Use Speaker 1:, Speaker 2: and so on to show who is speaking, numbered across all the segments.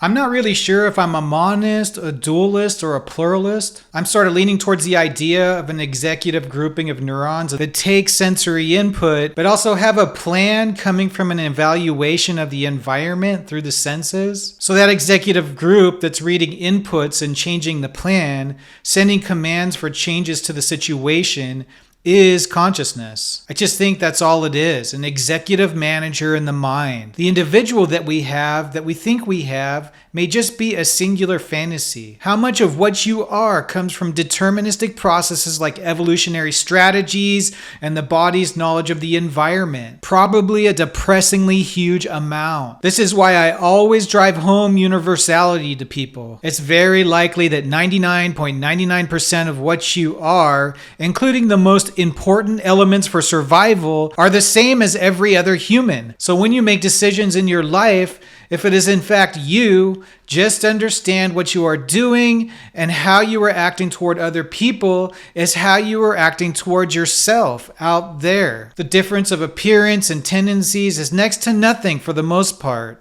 Speaker 1: I'm not really sure if I'm a monist, a dualist, or a pluralist. I'm sort of leaning towards the idea of an executive grouping of neurons that take sensory input, but also have a plan coming from an evaluation of the environment through the senses. So that executive group that's reading inputs and changing the plan, sending commands for changes to the situation, is consciousness. I just think that's all it is, an executive manager in the mind. The individual that we have, that we think we have, may just be a singular fantasy. How much of what you are comes from deterministic processes like evolutionary strategies and the body's knowledge of the environment? Probably a depressingly huge amount. This is why I always drive home universality to people. It's very likely that 99.99% of what you are, including the most important elements for survival, are the same as every other human. So when you make decisions in your life, if it is in fact you, just understand what you are doing, and how you are acting toward other people is how you are acting toward yourself out there. The difference of appearance and tendencies is next to nothing for the most part.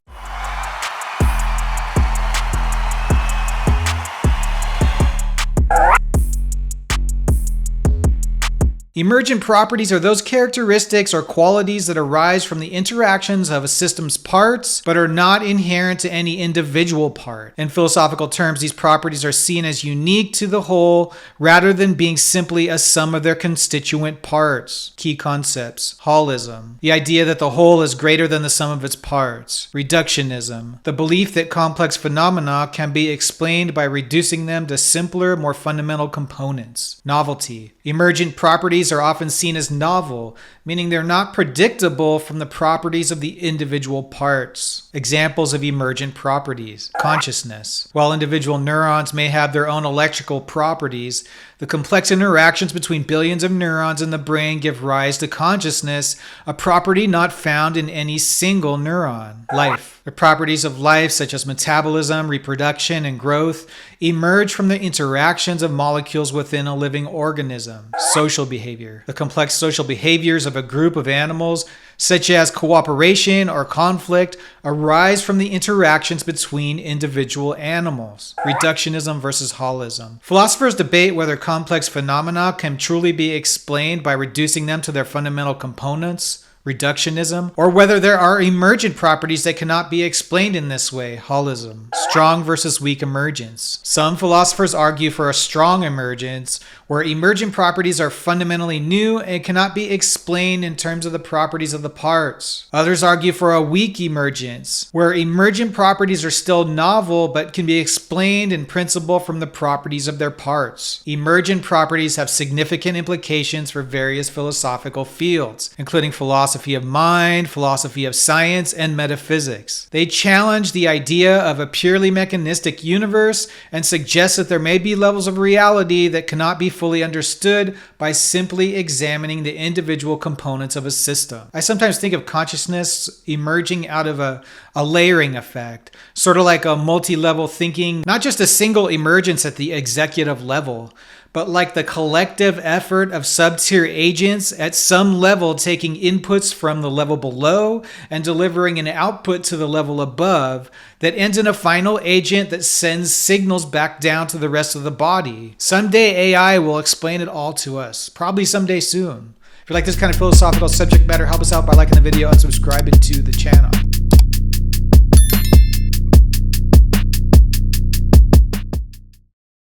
Speaker 1: Emergent properties are those characteristics or qualities that arise from the interactions of a system's parts, but are not inherent to any individual part. In philosophical terms, these properties are seen as unique to the whole, rather than being simply a sum of their constituent parts. Key concepts: holism, the idea that the whole is greater than the sum of its parts; reductionism, the belief that complex phenomena can be explained by reducing them to simpler, more fundamental components; novelty, emergent properties are often seen as novel, meaning they're not predictable from the properties of the individual parts. Examples of emergent properties: consciousness. While individual neurons may have their own electrical properties, the complex interactions between billions of neurons in the brain give rise to consciousness, a property not found in any single neuron. Life. The properties of life, such as metabolism, reproduction, and growth, emerge from the interactions of molecules within a living organism. Social behavior. The complex social behaviors of a group of animals, such as cooperation or conflict, arise from the interactions between individual animals. Reductionism versus holism. Philosophers debate whether complex phenomena can truly be explained by reducing them to their fundamental components, reductionism, or whether there are emergent properties that cannot be explained in this way, holism. Strong versus weak emergence. Some philosophers argue for a strong emergence, where emergent properties are fundamentally new and cannot be explained in terms of the properties of the parts. Others argue for a weak emergence, where emergent properties are still novel but can be explained in principle from the properties of their parts. Emergent properties have significant implications for various philosophical fields, including philosophy of mind, philosophy of science, and metaphysics. They challenge the idea of a purely mechanistic universe and suggest that there may be levels of reality that cannot be fully understood by simply examining the individual components of a system. I sometimes think of consciousness emerging out of a layering effect, sort of like a multi-level thinking, not just a single emergence at the executive level, but like the collective effort of sub-tier agents at some level taking inputs from the level below and delivering an output to the level above that ends in a final agent that sends signals back down to the rest of the body. Someday AI will explain it all to us, probably someday soon. If you like this kind of philosophical subject matter, help us out by liking the video and subscribing to the channel.